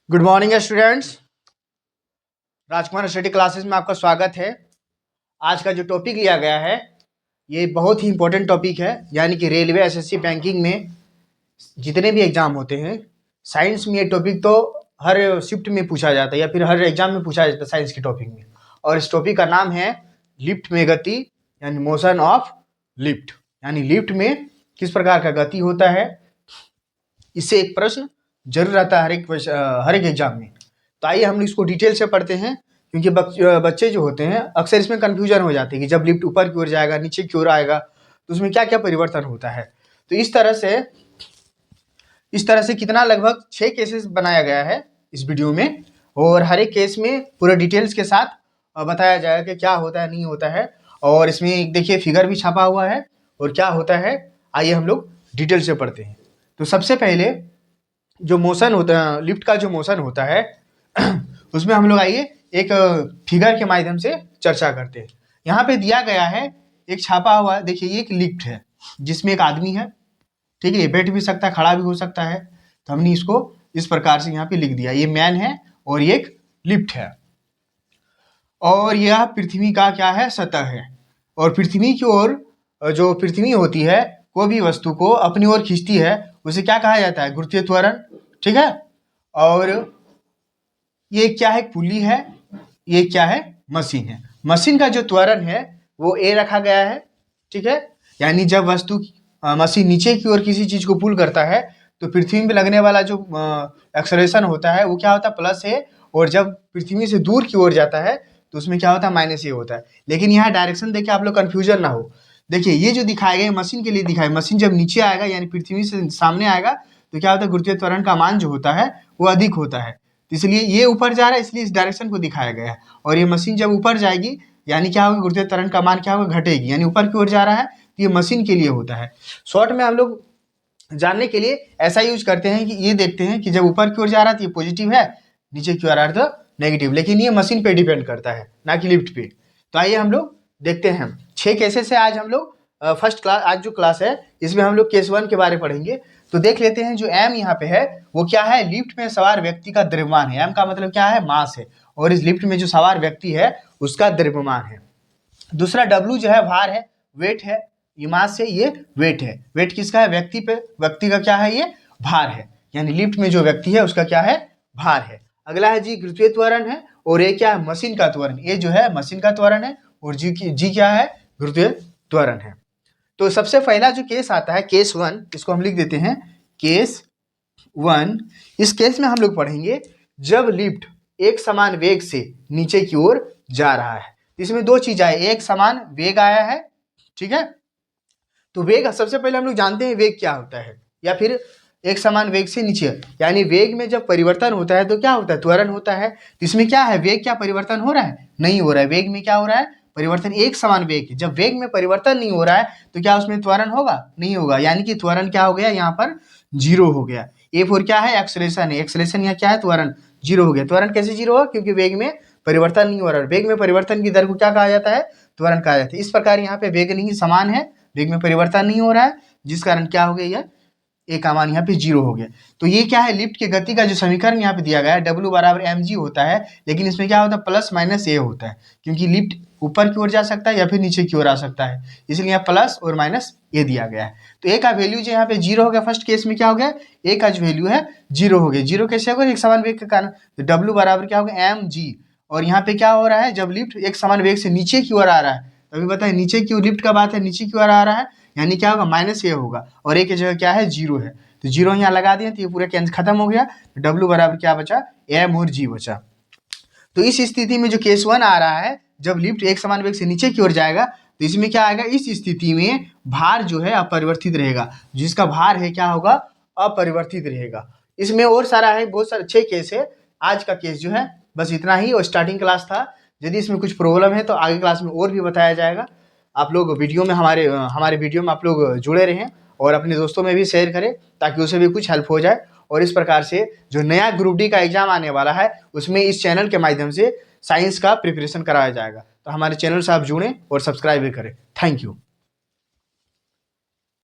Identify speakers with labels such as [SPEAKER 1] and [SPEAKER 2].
[SPEAKER 1] Good morning students. Rajkumar study classes में आपका स्वागत है। आज का जो टॉपिक लिया गया है ये बहुत ही इंपॉर्टेंट टॉपिक है, यानी कि रेलवे, एसएससी, बैंकिंग में जितने भी एग्जाम होते हैं साइंस में ये टॉपिक तो हर शिफ्ट में पूछा जाता है या फिर हर एग्जाम में पूछा जाता है साइंस के टॉपिक में। और इस टॉपिक का नाम है लिफ्ट में गति, यानी मोशन ऑफ लिफ्ट, यानी लिफ्ट में किस प्रकार का गति होता है। इससे एक प्रश्न जरूर आता है हर एक एग्जाम में। तो आइए हम इसको डिटेल से पढ़ते हैं, क्योंकि बच्चे जो होते हैं अक्सर इसमें कंफ्यूजन हो जाती है कि जब लिफ्ट ऊपर की ओर जाएगा नीचे की ओर आएगा तो उसमें क्या क्या परिवर्तन होता है। तो इस तरह से कितना लगभग 6 केसेस बनाया गया है इस वीडियो में, और हर एक केस में पूरे डिटेल्स के साथ बताया जाएगा कि क्या होता है नहीं होता है। और इसमें देखिए फिगर भी छपा हुआ है और क्या होता है। आइए हम लोग डिटेल से पढ़ते हैं। तो सबसे पहले जो मोशन होता है, लिफ्ट का जो मोशन होता है उसमें हम लोग आइए एक फिगर के माध्यम से चर्चा करते हैं। यहाँ पे दिया गया है एक छापा हुआ, देखिए ये एक लिफ्ट है जिसमें एक आदमी है, ठीक है, ये बैठ भी सकता है, खड़ा भी हो सकता है। तो हमने इसको इस प्रकार से यहाँ पे लिख दिया, ये मैन है और ये एक लिफ्ट है। और यह पृथ्वी का क्या है, सतह है। और पृथ्वी की ओर जो पृथ्वी होती है कोई भी वस्तु को अपनी ओर खींचती है उसे क्या कहा जाता है, गुरुत्वीय त्वरण, ठीक है। और ये क्या है, पुली है, ये क्या है, मशीन है। मशीन का जो त्वरण है वो ए रखा गया है, ठीक है। यानी जब वस्तु मशीन नीचे की ओर किसी चीज को पुल करता है तो पृथ्वी में लगने वाला जो एक्सेलरेशन होता है वो क्या होता है, प्लस ए। और जब पृथ्वी से दूर की ओर जाता है तो उसमें क्या होता है, माइनस ए होता है। लेकिन यहाँ डायरेक्शन देखिए आप लोग कंफ्यूजन ना हो। देखिए ये जो दिखाए गए मशीन के लिए दिखाए, मशीन जब नीचे आएगा यानी पृथ्वी से सामने आएगा तो क्या होता है, गुरुत्वीय त्वरण का मान जो होता है वो अधिक होता है। इसलिए ये ऊपर जा रहा है, इसलिए इस डायरेक्शन को दिखाया गया है। और ये मशीन जब ऊपर जाएगी यानी क्या होगा, गुरुत्वीय त्वरण का मान क्या होगा, घटेगी, यानी ऊपर की ओर जा रहा है। तो ये मशीन के लिए होता है। शॉर्ट में हम लोग जानने के लिए ऐसा यूज करते हैं कि ये देखते हैं कि जब ऊपर की ओर जा रहा है तो ये पॉजिटिव है, नीचे की ओर आ रहा है तो नेगेटिव। लेकिन ये मशीन पे डिपेंड करता है ना कि लिफ्ट पे। तो आइए हम लोग देखते हैं 6 केसेस से। आज हम लोग फर्स्ट क्लास, आज जो क्लास है इसमें हम लोग केस 1 के बारे में पढ़ेंगे। तो देख लेते हैं जो एम यहाँ पे है वो क्या है, लिफ्ट में सवार व्यक्ति का द्रव्यमान है। एम का मतलब क्या है, मास है, और इस लिफ्ट में जो सवार व्यक्ति है उसका द्रव्यमान है। दूसरा डब्ल्यू जो है भार है, वेट है, ये मास से ये वेट है। वेट किसका है, व्यक्ति पे, व्यक्ति का क्या है, ये भार है, यानी लिफ्ट में जो व्यक्ति है उसका क्या है, भार है। अगला है जी, गुरुत्वीय त्वरण है, और ये क्या है, मशीन का त्वरण। ये जो है मशीन का त्वरण है, और जी क्या है, गुरुत्वीय त्वरण है। तो सबसे पहला जो केस आता है केस 1, इसको हम लिख देते हैं केस 1। इस केस में हम लोग पढ़ेंगे जब लिफ्ट एक समान वेग से नीचे की ओर जा रहा है। इसमें दो चीज आए, एक समान वेग आया है, ठीक है। तो वेग सबसे पहले हम लोग जानते हैं वेग क्या होता है, या फिर एक समान वेग से नीचे, यानी वेग में जब परिवर्तन होता है तो क्या होता है, त्वरण होता है। तो इसमें क्या है, वेग क्या परिवर्तन हो रहा है, नहीं हो रहा है। वेग में क्या हो रहा है, परिवर्तन। एक समान वेग है, जब वेग में परिवर्तन नहीं हो रहा है तो क्या उसमें त्वरण होगा, नहीं होगा, यानी कि त्वरण क्या हो गया, यहाँ पर 0 हो गया। ए फोर क्या है, एक्सेलरेशन है, एक्सेलरेशन यहाँ क्या है, त्वरण 0 हो गया। त्वरण कैसे 0 होगा, क्योंकि वेग में परिवर्तन नहीं हो रहा है। वेग में परिवर्तन की दर को क्या कहा जाता है, त्वरण कहा जाता है। इस प्रकार यहाँ पे वेग नहीं समान है, वेग में परिवर्तन नहीं हो रहा है, जिस कारण क्या हो गया, यह ए का मान यहाँ पे 0 हो गया। तो ये क्या है, लिफ्ट की गति का जो समीकरण यहाँ पे दिया गया है W बराबर mg होता है। लेकिन इसमें क्या होता है, प्लस माइनस ए होता है, क्योंकि लिफ्ट ऊपर की ओर जा सकता है या फिर नीचे की ओर आ सकता है, इसलिए यहाँ प्लस और माइनस ए दिया गया है। तो ए का वैल्यू जो यहाँ पे 0 हो गया, फर्स्ट केस में क्या हो गया, ए का जो वैल्यू है 0 हो गया। 0 कैसे होगा, एक समान वेग के कारण। तो W बराबर क्या होगा, mg। और यहाँ पे क्या हो रहा है, जब लिफ्ट एक समान वेग से नीचे की ओर आ रहा है, अभी बताए नीचे की ओर, लिफ्ट का बात है, नीचे की ओर आ रहा है, यानी क्या होगा, माइनस ए होगा, और ए की जगह क्या है, 0 है। तो 0 यहाँ लगा दिए तो ये पूरा कैंसिल खत्म हो गया। तो W बराबर क्या बचा, एम और जी बचा। तो इस स्थिति में जो केस 1 आ रहा है, जब लिफ्ट एक समान वेग से नीचे की ओर जाएगा तो इसमें क्या आएगा, इस स्थिति में भार जो है अपरिवर्तित रहेगा, जिसका भार है क्या होगा, अपरिवर्तित रहेगा। इसमें और सारा है, बहुत सारे 6 केस है। आज का केस जो है बस इतना ही, और स्टार्टिंग क्लास था। यदि इसमें कुछ प्रॉब्लम है तो आगे क्लास में और भी बताया जाएगा। आप लोग वीडियो में हमारे वीडियो में आप लोग जुड़े रहें और अपने दोस्तों में भी शेयर करें, ताकि उसे भी कुछ हेल्प हो जाए। और इस प्रकार से जो नया ग्रुप डी का एग्जाम आने वाला है उसमें इस चैनल के माध्यम से साइंस का प्रिपरेशन कराया जाएगा। तो हमारे चैनल से आप जुड़ें और सब्सक्राइब भी करें। Thank you.